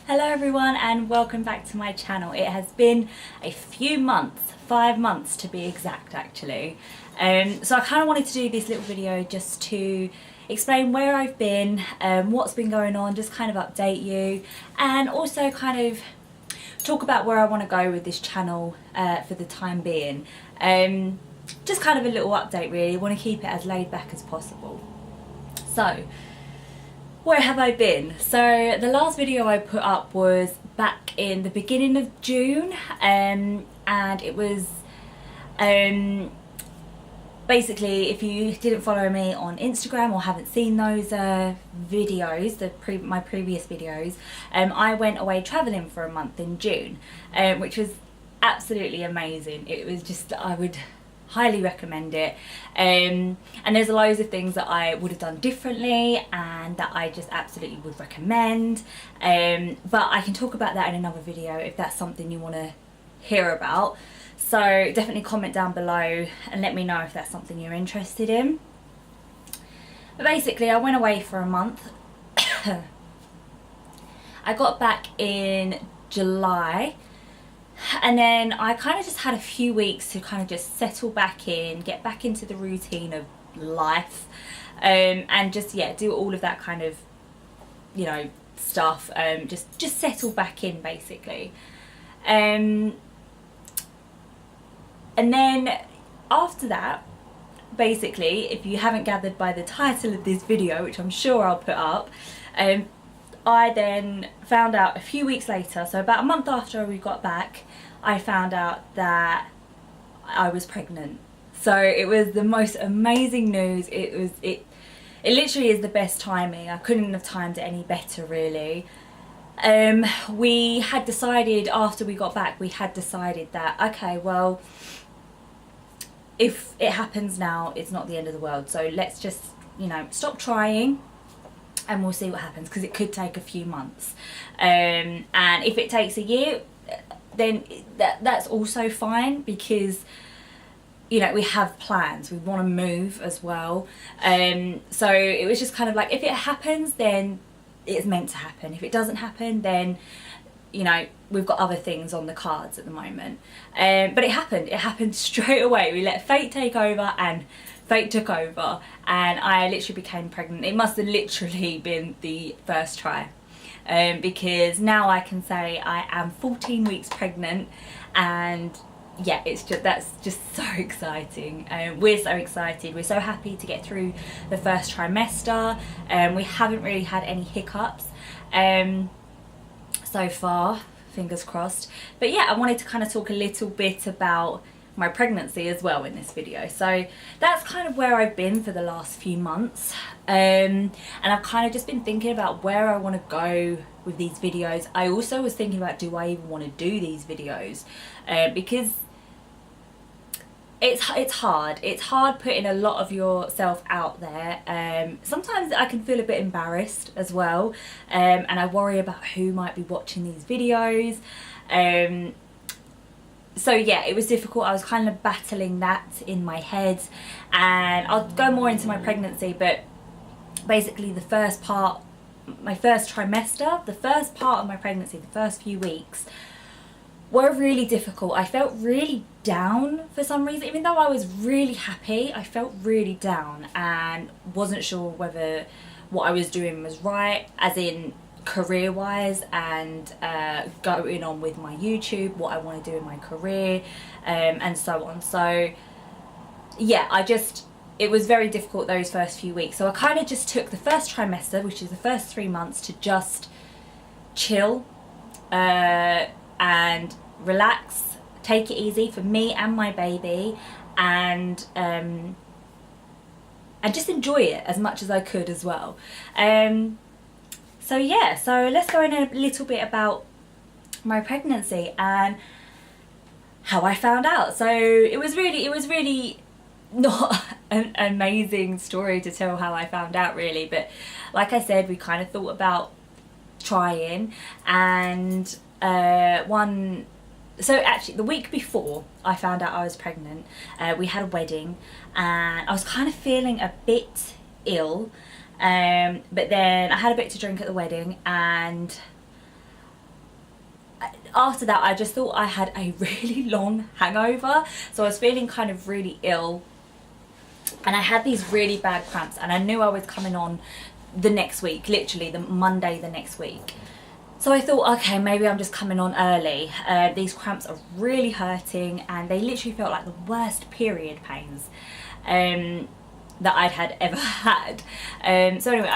Hello everyone and welcome back to my channel. It has been a few months, 5 months to be exact actually. So I kind of wanted to do this little video just to explain where I've been, what's been going on, just kind of update you and also kind of talk about where I want to go with this channel for the time being. Just kind of a little update really, I want to keep it as laid back as possible. So, where have I been? So the last video I put up was back in the beginning of June and it was basically, if you didn't follow me on Instagram or haven't seen those videos, my previous videos, I went away travelling for a month in June, which was absolutely amazing. It was just, I would highly recommend it, and there's loads of things that I would have done differently and that I just absolutely would recommend, but I can talk about that in another video if that's something you want to hear about. So definitely comment down below and let me know if that's something you're interested in. But basically I went away for a month. I got back in July. And then I kind of just had a few weeks to kind of just settle back in, get back into the routine of life, and just, yeah, do all of that kind of, you know, stuff, just settle back in basically. And then after that, basically, if you haven't gathered by the title of this video, which I'm sure I'll put up, I then found out a few weeks later, so about a month after we got back, I found out that I was pregnant. So it was the most amazing news. It literally is the best timing. I couldn't have timed it any better really. We had decided after we got back, we had decided that, okay, well, if it happens now, it's not the end of the world. So let's just, you know, stop trying and we'll see what happens, because it could take a few months, and if it takes a year, then that's also fine, because, you know, we have plans, we want to move as well, so it was just kind of like, if it happens, then it's meant to happen. If it doesn't happen, then, you know, we've got other things on the cards at the moment. But it happened straight away. We let fate take over, and fate took over, and I literally became pregnant. It must have literally been the first try, because now I can say I am 14 weeks pregnant, and yeah, that's just so exciting. We're so excited, we're so happy to get through the first trimester. We haven't really had any hiccups so far, fingers crossed. But yeah, I wanted to kind of talk a little bit about my pregnancy as well in this video. So that's kind of where I've been for the last few months, and I've kind of just been thinking about where I want to go with these videos. I also was thinking about, do I even want to do these videos, because it's hard putting a lot of yourself out there. Sometimes I can feel a bit embarrassed as well, and I worry about who might be watching these videos. So yeah, it was difficult. I was kind of battling that in my head, and I'll go more into my pregnancy, but basically the first part, my first trimester, the first part of my pregnancy, the first few weeks were really difficult. I felt really down for some reason. Even though I was really happy, I felt really down and wasn't sure whether what I was doing was right, as in career wise, and going on with my YouTube, what I want to do in my career, and so on. So yeah, it was very difficult those first few weeks. So I kind of just took the first trimester, which is the first 3 months, to just chill and relax, take it easy for me and my baby, and just enjoy it as much as I could as well. So yeah, so let's go in a little bit about my pregnancy and how I found out. So it was really not an amazing story to tell how I found out really, but like I said, we kind of thought about trying, and so actually the week before I found out I was pregnant, we had a wedding and I was kind of feeling a bit ill, but then I had a bit to drink at the wedding, and after that I just thought I had a really long hangover, so I was feeling kind of really ill, and I had these really bad cramps, and I knew I was coming on the next week, literally the Monday the next week. So I thought, okay, maybe I'm just coming on early. These cramps are really hurting, and they literally felt like the worst period pains that I'd had ever had. So anyway,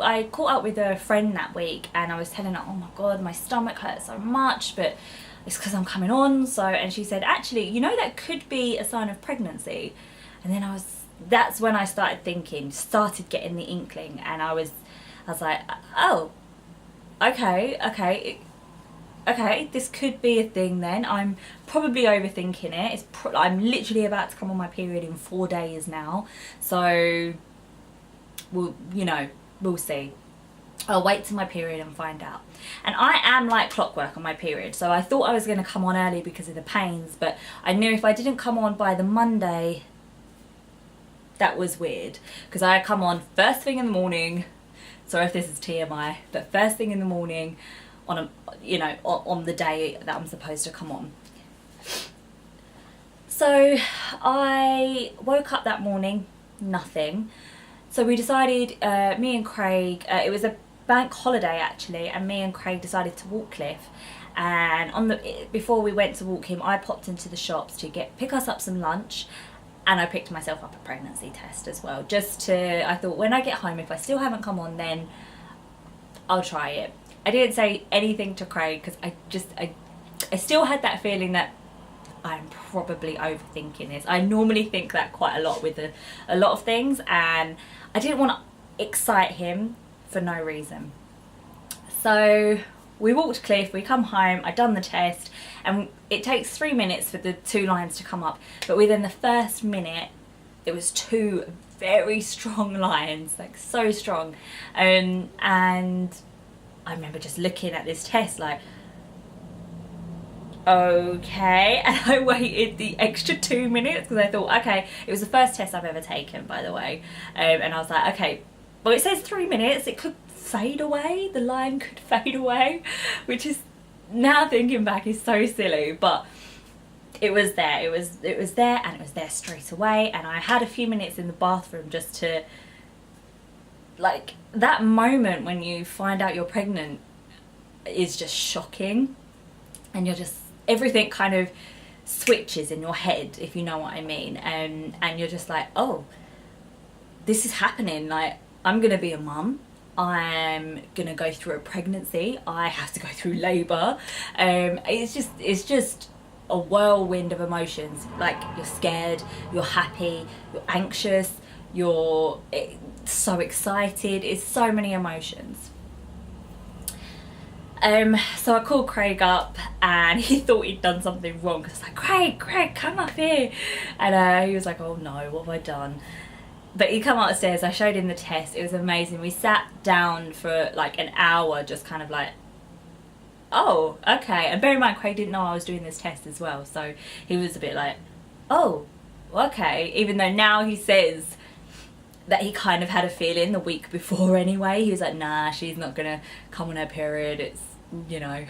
I caught up with a friend that week, and I was telling her, oh my god, my stomach hurts so much, but it's because I'm coming on. So, and she said, actually, you know, that could be a sign of pregnancy. And then that's when I started getting the inkling, and I was like, oh, okay, this could be a thing then. I'm probably overthinking it. I'm literally about to come on my period in 4 days now, so we'll see. I'll wait till my period and find out. And I am like clockwork on my period, so I thought I was going to come on early because of the pains, but I knew if I didn't come on by the Monday, that was weird, because I come on first thing in the morning. Sorry if this is TMI, but first thing in the morning on the day that I'm supposed to come on. So I woke up that morning, nothing. So we decided, me and Craig, it was a bank holiday actually, and me and Craig decided to walk Cliff. And before we went to walk him, I popped into the shops to pick us up some lunch. And I picked myself up a pregnancy test as well, I thought when I get home, if I still haven't come on, then I'll try it. I didn't say anything to Craig because I still had that feeling that I'm probably overthinking this. I normally think that quite a lot with a lot of things, and I didn't want to excite him for no reason. So we walked Cliff, we come home, I'd done the test, and it takes 3 minutes for the 2 lines to come up, but within the first minute it was 2 very strong lines, like so strong. And I remember just looking at this test like, okay, and I waited the extra 2 minutes because I thought, okay, it was the first test I've ever taken, by the way, and I was like, okay, well, it says 3 minutes, it could fade away, the line could fade away, which is, now thinking back, is so silly, but it was there, it was there, and it was there straight away. And I had a few minutes in the bathroom just to, like, that moment when you find out you're pregnant is just shocking, and you're just, everything kind of switches in your head, if you know what I mean, and you're just like, oh, this is happening, like, I'm gonna be a mum, I'm gonna go through a pregnancy, I have to go through labour. It's just a whirlwind of emotions. Like, you're scared, you're happy, you're anxious, you're so excited. It's so many emotions. So I called Craig up, and he thought he'd done something wrong, because I was like, Craig, come up here. And he was like, oh no, what have I done? But he come upstairs, I showed him the test, it was amazing. We sat down for like an hour, just kind of like, oh, okay. And bear in mind, Craig didn't know I was doing this test as well, so he was a bit like, oh, okay. Even though now he says that he kind of had a feeling the week before anyway. He was like, nah, she's not gonna come on her period, it's, you know.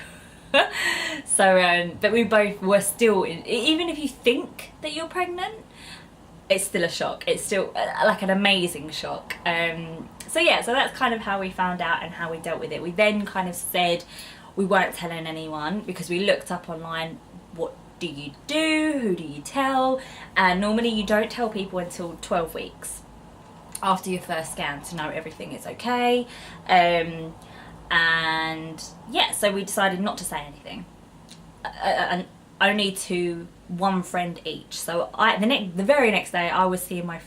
So, but we both were still, even if you think that you're pregnant, it's still a shock. It's still like an amazing shock. So yeah, so that's kind of how we found out and how we dealt with it. We then kind of said we weren't telling anyone, because we looked up online, what do you do, who do you tell? And normally you don't tell people until 12 weeks after your first scan to know everything is okay. And yeah, so we decided not to say anything, and only to one friend each. So the very next day I was seeing my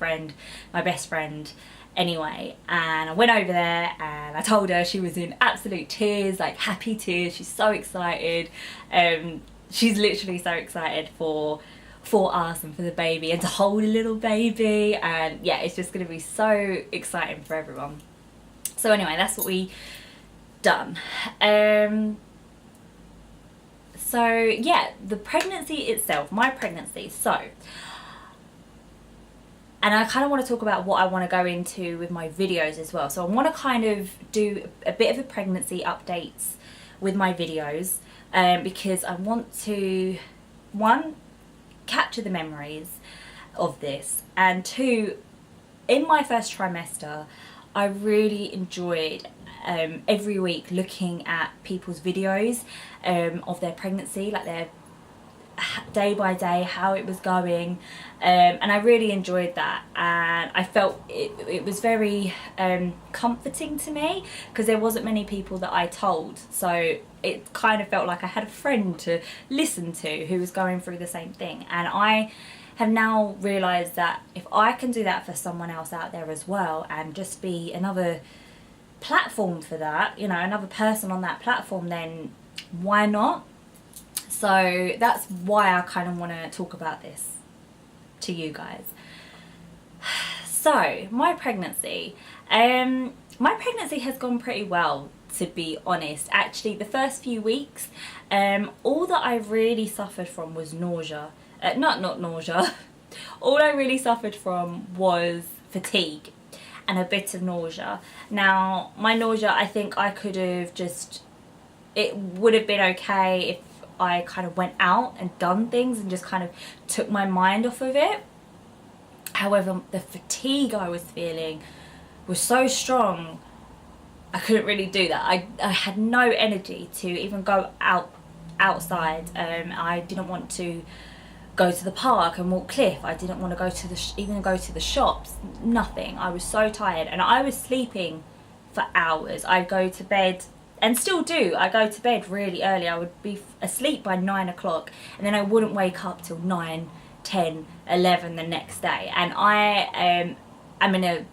best friend anyway, and I went over there and I told her. She was in absolute tears, like happy tears. She's so excited. She's literally so excited for us and for the baby, and to hold a little baby, and yeah, it's just going to be so exciting for everyone. So anyway, that's what we done. So yeah, the pregnancy itself, my pregnancy. So, and I kind of want to talk about what I want to go into with my videos as well. So I want to kind of do a bit of a pregnancy updates with my videos. because I want to, one, capture the memories of this, and two, in my first trimester I really enjoyed every week looking at people's videos of their pregnancy, like their day by day, how it was going, and I really enjoyed that, and I felt it was very comforting to me, because there wasn't many people that I told, so it kind of felt like I had a friend to listen to who was going through the same thing. And I have now realised that if I can do that for someone else out there as well, and just be another platform for that, you know, another person on that platform, then why not? So that's why I kind of want to talk about this to you guys. So my pregnancy has gone pretty well, to be honest. Actually, the first few weeks, all that I really suffered from was nausea. Not nausea. All I really suffered from was fatigue and a bit of nausea. Now, my nausea, I think I could have it would have been okay if I kind of went out and done things and just kind of took my mind off of it. However, the fatigue I was feeling was so strong, I couldn't really do that. I had no energy to even go outside. I didn't want to go to the park and walk cliff. I didn't want to go to even go to the shops. Nothing. I was so tired, and I was sleeping for hours. I'd go to bed, and still do. I go to bed really early. I would be asleep by 9 o'clock, and then I wouldn't wake up till 9, 10, 11 the next day. And I am in a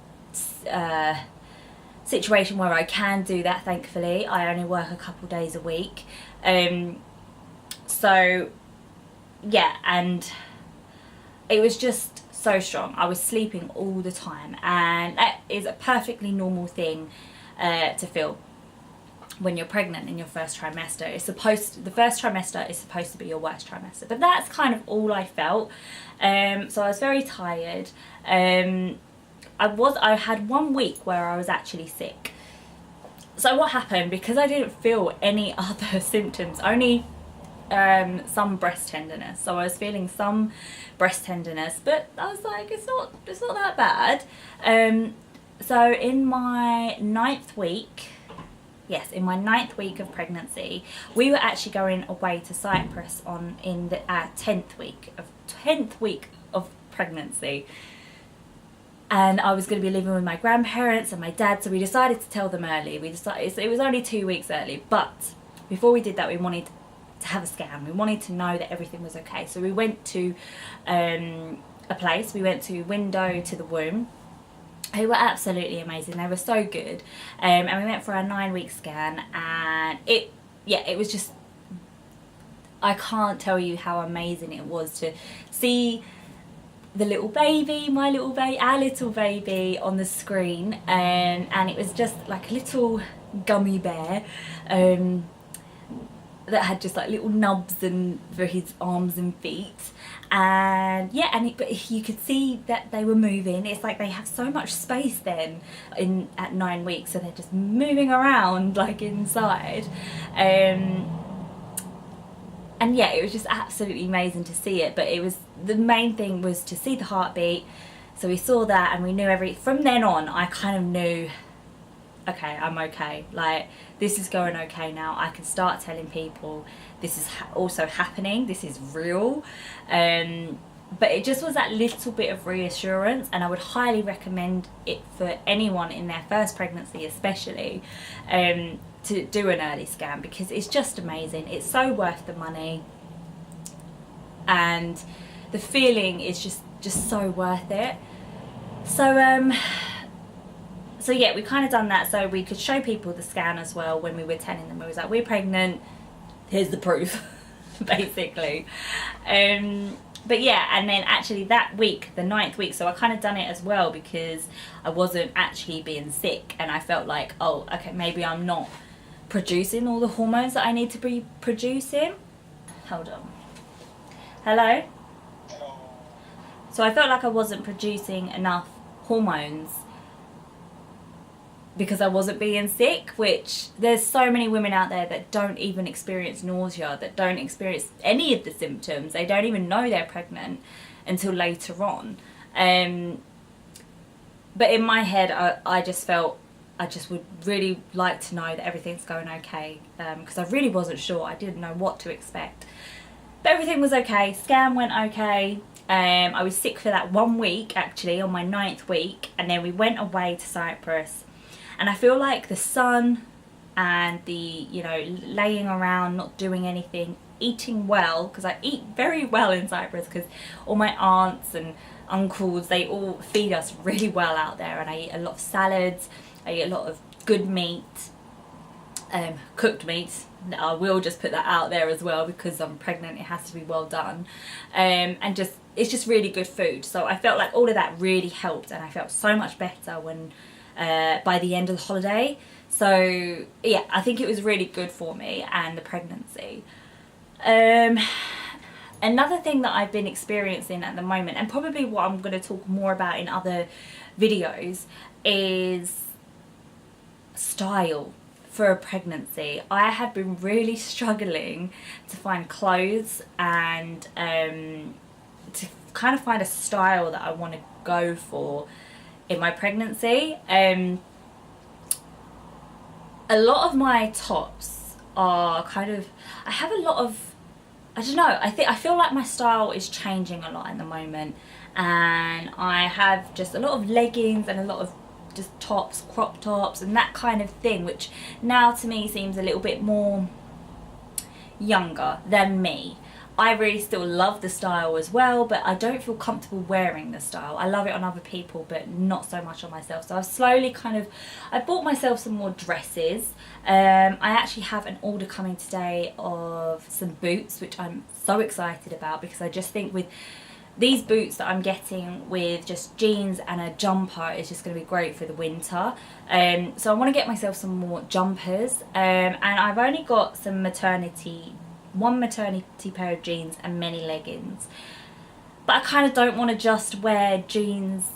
situation where I can do that, thankfully. I only work a couple days a week. So yeah, and it was just so strong. I was sleeping all the time, and that is a perfectly normal thing to feel when you're pregnant in your first trimester. The first trimester is supposed to be your worst trimester, but that's kind of all I felt. So I was very tired. I had 1 week where I was actually sick. So what happened, because I didn't feel any other symptoms, only some breast tenderness. So I was feeling some breast tenderness, but I was like, it's not that bad. So in my 9th week, in my 9th week of pregnancy, we were actually going away to Cyprus in the 10th week of pregnancy. And I was going to be living with my grandparents and my dad, so we decided to tell them early. It was only 2 weeks early, but before we did that, we wanted to have a scan. We wanted to know that everything was okay. So we went to a place. We went to Window to the Womb. They were absolutely amazing. They were so good. And we went for a 9-week scan, and it was just, I can't tell you how amazing it was to see the little baby, our little baby on the screen, and it was just like a little gummy bear that had just like little nubs for his arms and feet, and but you could see that they were moving. It's like they have so much space then at 9 weeks, so they're just moving around like inside. And yeah, it was just absolutely amazing to see it. But the main thing was to see the heartbeat. So we saw that, and we knew from then on, I kind of knew, okay, I'm okay. Like, this is going okay now. I can start telling people this is also happening. This is real. But it just was that little bit of reassurance, and I would highly recommend it for anyone in their first pregnancy, especially, to do an early scan, because it's just amazing. It's so worth the money, and the feeling is just so worth it. So yeah, we kind of done that so we could show people the scan as well when we were telling them. We was like, we're pregnant, here's the proof, basically. But yeah, and then actually that week, the 9th week, so I kind of done it as well because I wasn't actually being sick, and I felt like, oh, okay, maybe I'm not producing all the hormones that I need to be producing. Hold on. Hello? So I felt like I wasn't producing enough hormones because I wasn't being sick, which there's so many women out there that don't even experience nausea, that don't experience any of the symptoms. They don't even know they're pregnant until later on. But in my head, I just felt I just would really like to know that everything's going okay, because I really wasn't sure. I didn't know what to expect. But everything was okay. Scan went okay. I was sick for that 1 week, actually, on my 9th week. And then we went away to Cyprus. And I feel like the sun and the, you know, laying around, not doing anything, eating well, because I eat very well in Cyprus, because all my aunts and uncles, they all feed us really well out there. And I eat a lot of salads. I eat a lot of good meat, cooked meat. I will just put that out there as well, because I'm pregnant, it has to be well done, and just it's just really good food. So I felt like all of that really helped, and I felt so much better when by the end of the holiday. So yeah, I think it was really good for me and the pregnancy. Another thing that I've been experiencing at the moment, and probably what I'm going to talk more about in other videos, is style for a pregnancy. I have been really struggling to find clothes and to kind of find a style that I want to go for in my pregnancy. A lot of my tops are kind of, I have a lot of, I don't know, I feel like my style is changing a lot at the moment, and I have just a lot of leggings and a lot of just tops, crop tops and that kind of thing, which now to me seems a little bit more younger than me. I really still love the style as well, but I don't feel comfortable wearing the style. I love it on other people, but not so much on myself. So I've slowly I bought myself some more dresses. I actually have an order coming today of some boots, which I'm so excited about, because I just think with these boots that I'm getting with just jeans and a jumper is just going to be great for the winter. So I want to get myself some more jumpers, and I've only got one maternity pair of jeans and many leggings. But I kind of don't want to just wear jeans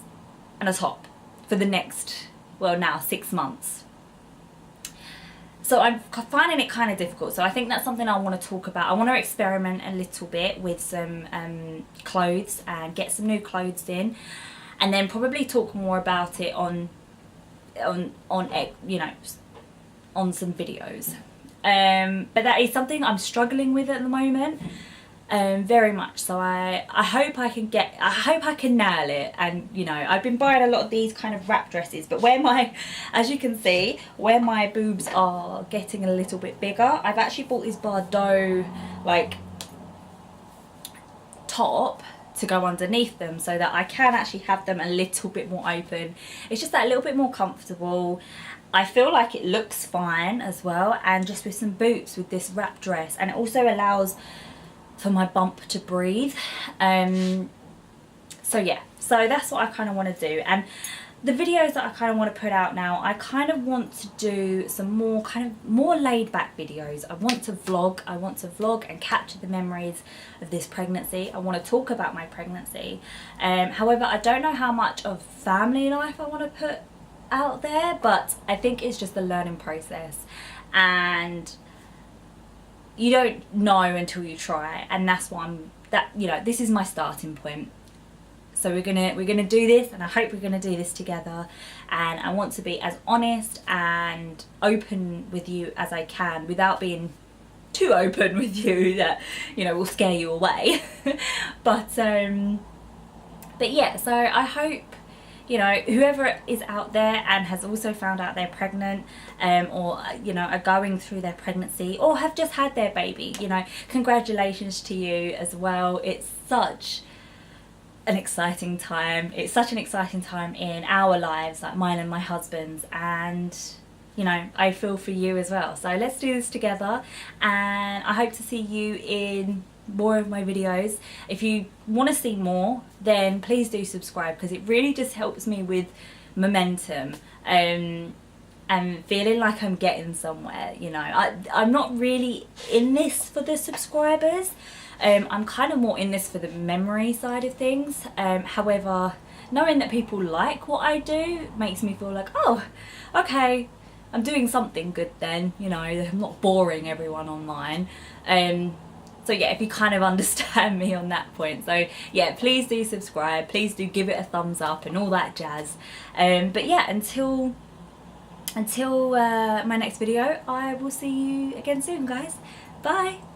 and a top for the next, well, now 6 months. So I'm finding it kind of difficult. So I think that's something I want to talk about. I want to experiment a little bit with some clothes and get some new clothes in, and then probably talk more about it on you know, on some videos. But that is something I'm struggling with at the moment, very much. So I hope I can nail it. And you know, I've been buying a lot of these kind of wrap dresses, but as you can see, where my boobs are getting a little bit bigger, I've actually bought this Bardot like top to go underneath them, so that I can actually have them a little bit more open. It's just that a little bit more comfortable. I feel like it looks fine as well, and just with some boots with this wrap dress, and it also allows for my bump to breathe. So yeah, so that's what I kind of want to do. And the videos that I kind of want to put out now, I kind of want to do some more laid back videos. I want to vlog and capture the memories of this pregnancy. I want to talk about my pregnancy. However, I don't know how much of family life I want to put out there, but I think it's just a learning process, and you don't know until you try, and that's why you know, this is my starting point. So we're gonna do this, and I hope we're gonna do this together, and I want to be as honest and open with you as I can, without being too open with you that, you know, will scare you away. but yeah, so I hope, you know, whoever is out there and has also found out they're pregnant, or you know, are going through their pregnancy, or have just had their baby, you know, congratulations to you as well. It's such an exciting time. It's such an exciting time in our lives, like mine and my husband's, and you know, I feel for you as well. So let's do this together, and I hope to see you in more of my videos. If you want to see more, then please do subscribe, because it really just helps me with momentum, and feeling like I'm getting somewhere. You know, I'm not really in this for the subscribers. I'm kind of more in this for the memory side of things. However, knowing that people like what I do makes me feel like, oh, okay, I'm doing something good then, you know, I'm not boring everyone online. So yeah, if you kind of understand me on that point. So yeah, please do subscribe, please do give it a thumbs up and all that jazz. But yeah, until my next video, I will see you again soon, guys. Bye.